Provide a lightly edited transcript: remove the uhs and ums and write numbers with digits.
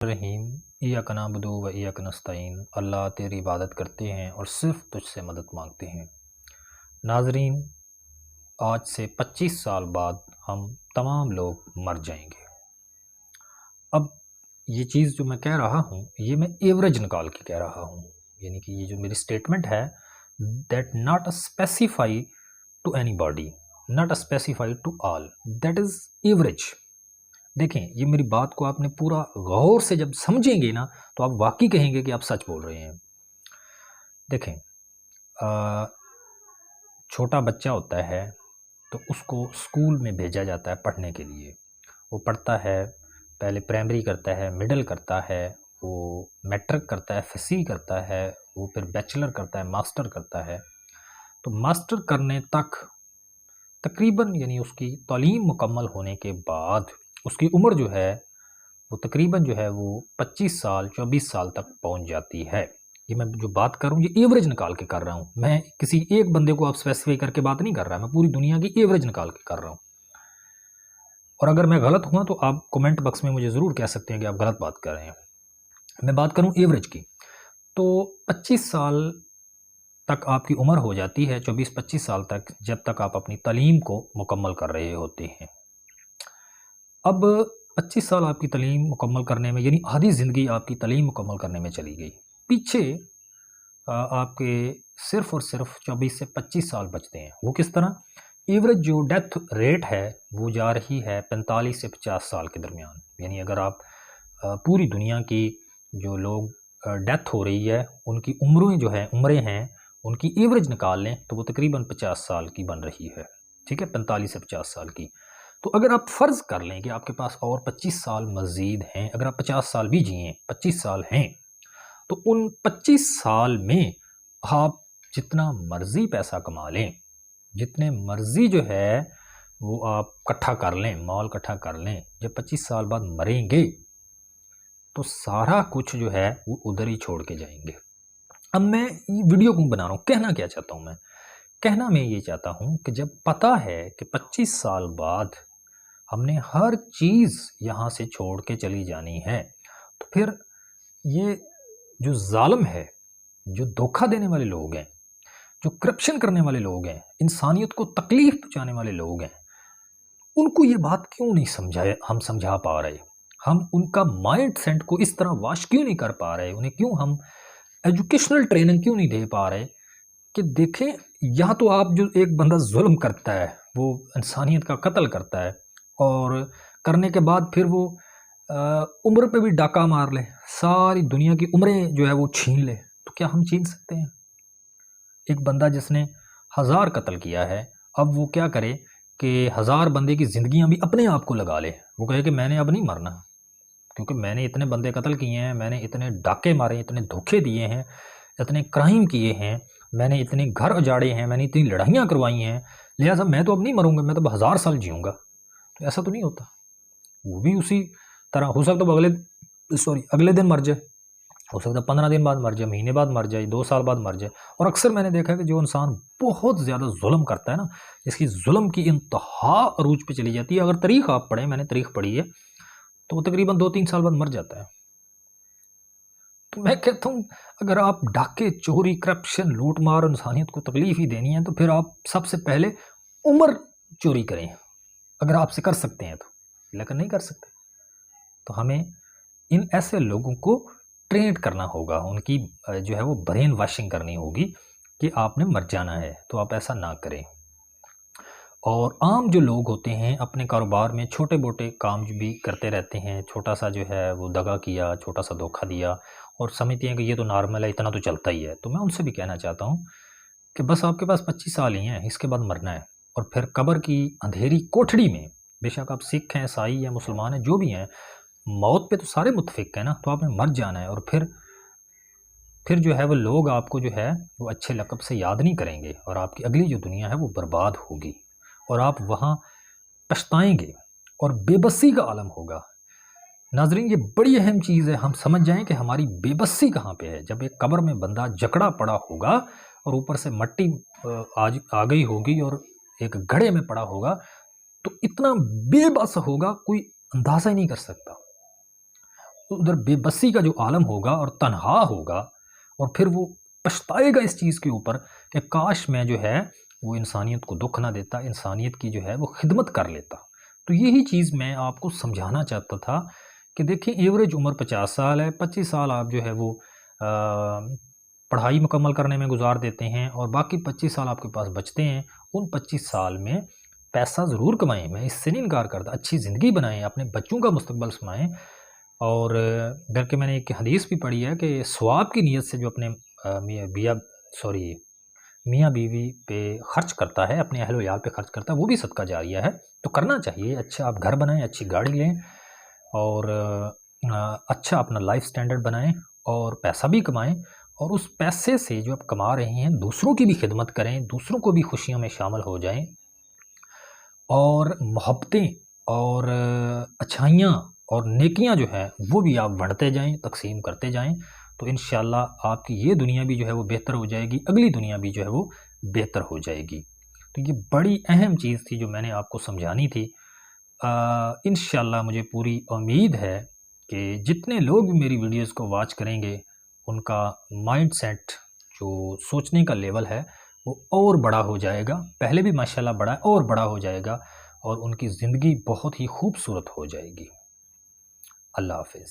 رحیم ایاک نعبد و ایاک نستعین۔ اللہ تیری عبادت کرتے ہیں اور صرف تجھ سے مدد مانگتے ہیں۔ ناظرین، آج سے 25 سال بعد ہم تمام لوگ مر جائیں گے۔ اب یہ چیز جو میں کہہ رہا ہوں یہ میں ایوریج نکال کے کہہ رہا ہوں، یعنی کہ یہ جو میری سٹیٹمنٹ ہے that not specify to anybody, not specify to all, that is average. دیکھیں، یہ میری بات کو آپ نے پورا غور سے جب سمجھیں گے نا تو آپ واقعی کہیں گے کہ آپ سچ بول رہے ہیں۔ دیکھیں، چھوٹا بچہ ہوتا ہے تو اس کو اسکول میں بھیجا جاتا ہے پڑھنے کے لیے۔ وہ پڑھتا ہے، پہلے پرائمری کرتا ہے، مڈل کرتا ہے، وہ میٹرک کرتا ہے، ایف ایس سی کرتا ہے، وہ پھر بیچلر کرتا ہے، ماسٹر کرتا ہے۔ تو ماسٹر کرنے تک تقریباً، یعنی اس کی تعلیم مکمل ہونے کے بعد اس کی عمر جو ہے وہ تقریباً جو ہے وہ 25 سال 24 سال تک پہنچ جاتی ہے۔ یہ میں جو بات کر رہا ہوں یہ ایوریج نکال کے کر رہا ہوں، میں کسی ایک بندے کو آپ اسپیسیفائی کر کے بات نہیں کر رہا، میں پوری دنیا کی ایوریج نکال کے کر رہا ہوں۔ اور اگر میں غلط ہوا تو آپ کومنٹ باکس میں مجھے ضرور کہہ سکتے ہیں کہ آپ غلط بات کر رہے ہیں۔ میں بات کروں ایوریج کی تو 25 سال تک آپ کی عمر ہو جاتی ہے، 24-25 سال تک، جب تک آپ اپنی تعلیم کو مکمل کر رہے ہوتے ہیں۔ اب 25 سال آپ کی تعلیم مکمل کرنے میں، یعنی آدھی زندگی آپ کی تعلیم مکمل کرنے میں چلی گئی، پیچھے آپ کے صرف اور صرف 24 سے 25 سال بچتے ہیں۔ وہ کس طرح؟ ایوریج جو ڈیتھ ریٹ ہے وہ جا رہی ہے 45 سے 50 سال کے درمیان۔ یعنی اگر آپ پوری دنیا کی جو لوگ ڈیتھ ہو رہی ہے ان کی عمریں ہیں ان کی ایوریج نکال لیں تو وہ تقریباً 50 سال کی بن رہی ہے، ٹھیک ہے، 45 سے 50 سال کی۔ تو اگر آپ فرض کر لیں کہ آپ کے پاس اور 25 سال مزید ہیں، اگر آپ 50 سال بھی جئیں، 25 سال ہیں، تو ان 25 سال میں آپ جتنا مرضی پیسہ کما لیں، جتنے مرضی جو ہے وہ آپ کٹھا کر لیں، مال کٹھا کر لیں، جب 25 سال بعد مریں گے تو سارا کچھ جو ہے وہ ادھر ہی چھوڑ کے جائیں گے۔ اب میں یہ ویڈیو کیوں بنا رہا ہوں، کہنا کیا چاہتا ہوں کہنا میں یہ چاہتا ہوں کہ جب پتہ ہے کہ 25 سال بعد ہم نے ہر چیز یہاں سے چھوڑ کے چلی جانی ہے، تو پھر یہ جو ظالم ہے، جو دھوکہ دینے والے لوگ ہیں، جو کرپشن کرنے والے لوگ ہیں، انسانیت کو تکلیف پہنچانے والے لوگ ہیں، ان کو یہ بات کیوں نہیں ہم سمجھا پا رہے؟ ہم ان کا مائنڈ سیٹ کو اس طرح واش کیوں نہیں کر پا رہے؟ انہیں کیوں ہم ایجوکیشنل ٹریننگ کیوں نہیں دے پا رہے کہ دیکھیں، یا تو آپ جو ایک بندہ ظلم کرتا ہے، وہ انسانیت کا قتل کرتا ہے اور کرنے کے بعد پھر وہ عمر پہ بھی ڈاکہ مار لے، ساری دنیا کی عمریں جو ہے وہ چھین لے، تو کیا ہم چھین سکتے ہیں؟ ایک بندہ جس نے 1000 قتل کیا ہے، اب وہ کیا کرے کہ 1000 بندے کی زندگیاں بھی اپنے آپ کو لگا لے، وہ کہے کہ میں نے اب نہیں مرنا کیونکہ میں نے اتنے بندے قتل کیے ہیں، میں نے اتنے ڈاکے مارے، اتنے دھوکے دیے ہیں، اتنے کرائم کیے ہیں، میں نے اتنے گھر اجاڑے ہیں، میں نے اتنی لڑائیاں کروائی ہیں، لہٰذا میں تو اب نہیں مروں گا، میں تو اب 1000 سال جیوں گا۔ تو ایسا تو نہیں ہوتا، وہ بھی اسی طرح ہو سکتا ہے اگلے دن مر جائے، ہو سکتا ہے 15 دن بعد مر جائے، مہینے بعد مر جائے، 2 سال بعد مر جائے۔ اور اکثر میں نے دیکھا کہ جو انسان بہت زیادہ ظلم کرتا ہے نا، جس کی ظلم کی انتہا عروج پہ چلی جاتی ہے، اگر تاریخ آپ پڑھیں، میں نے تاریخ پڑھی ہے، تو وہ تقریباً 2-3 سال بعد مر جاتا ہے۔ تو میں کہتا ہوں اگر آپ ڈاکے، چوری، کرپشن، لوٹ مار، انسانیت کو تکلیف ہی دینی ہے تو پھر آپ سب سے پہلے عمر چوری کریں، اگر آپ سے کر سکتے ہیں تو، لیکن نہیں کر سکتے تو ہمیں ان ایسے لوگوں کو ٹرینڈ کرنا ہوگا، ان کی جو ہے وہ برین واشنگ کرنی ہوگی کہ آپ نے مر جانا ہے تو آپ ایسا نہ کریں۔ اور عام جو لوگ ہوتے ہیں اپنے کاروبار میں چھوٹے موٹے کام بھی کرتے رہتے ہیں، چھوٹا سا جو ہے وہ دغا کیا، چھوٹا سا دھوکہ دیا اور سمجھتے ہیں کہ یہ تو نارمل ہے، اتنا تو چلتا ہی ہے، تو میں ان سے بھی کہنا چاہتا ہوں کہ بس آپ کے پاس 25 سال ہی ہیں، اس کے بعد مرنا ہے، اور پھر قبر کی اندھیری کوٹھڑی میں، بے شک آپ سکھ ہیں، عیسائی ہیں، مسلمان ہیں، جو بھی ہیں، موت پہ تو سارے متفق ہیں نا، تو آپ نے مر جانا ہے، اور پھر جو ہے وہ لوگ آپ کو جو ہے وہ اچھے لقب سے یاد نہیں کریں گے، اور آپ کی اگلی جو دنیا ہے وہ برباد ہوگی، اور آپ وہاں پچھتائیں گے اور بے بسی کا عالم ہوگا۔ ناظرین، یہ بڑی اہم چیز ہے، ہم سمجھ جائیں کہ ہماری بے بسی کہاں پہ ہے۔ جب ایک قبر میں بندہ جکڑا پڑا ہوگا اور اوپر سے مٹی آ گئی ہوگی اور ایک گڑھے میں پڑا ہوگا تو اتنا بے بس ہوگا کوئی اندازہ ہی نہیں کر سکتا۔ ادھر بے بسی کا جو عالم ہوگا اور تنہا ہوگا، اور پھر وہ پچھتائے گا اس چیز کے اوپر کہ کاش میں جو ہے وہ انسانیت کو دکھ نہ دیتا، انسانیت کی جو ہے وہ خدمت کر لیتا۔ تو یہی چیز میں آپ کو سمجھانا چاہتا تھا کہ دیکھیں ایوریج عمر 50 سال ہے، 25 سال آپ جو ہے وہ پڑھائی مکمل کرنے میں گزار دیتے ہیں، اور باقی 25 سال آپ کے پاس بچتے ہیں۔ ان 25 سال میں پیسہ ضرور کمائیں، میں اس سے نہیں انکار کرتا، اچھی زندگی بنائیں، اپنے بچوں کا مستقبل سنائیں، اور بلکہ میں نے ایک حدیث بھی پڑھی ہے کہ ثواب کی نیت سے جو اپنے میاں بیوی پہ خرچ کرتا ہے، اپنے اہل و عیال پہ خرچ کرتا ہے، وہ بھی صدقہ جاریہ ہے۔ تو کرنا چاہیے، اچھا آپ گھر بنائیں، اچھی گاڑی لیں، اور اچھا اپنا لائف سٹینڈرڈ بنائیں، اور پیسہ بھی کمائیں، اور اس پیسے سے جو آپ کما رہے ہیں دوسروں کی بھی خدمت کریں، دوسروں کو بھی خوشیوں میں شامل ہو جائیں، اور محبتیں اور اچھائیاں اور نیکیاں جو ہیں وہ بھی آپ بڑھتے جائیں، تقسیم کرتے جائیں، تو انشاءاللہ آپ کی یہ دنیا بھی جو ہے وہ بہتر ہو جائے گی، اگلی دنیا بھی جو ہے وہ بہتر ہو جائے گی۔ تو یہ بڑی اہم چیز تھی جو میں نے آپ کو سمجھانی تھی۔ انشاءاللہ مجھے پوری امید ہے کہ جتنے لوگ بھی میری ویڈیوز کو واچ کریں گے ان کا مائنڈ سیٹ جو سوچنے کا لیول ہے وہ اور بڑا ہو جائے گا، پہلے بھی ماشاءاللہ بڑا ہے، اور بڑا ہو جائے گا، اور ان کی زندگی بہت ہی خوبصورت ہو جائے گی۔ اللہ حافظ۔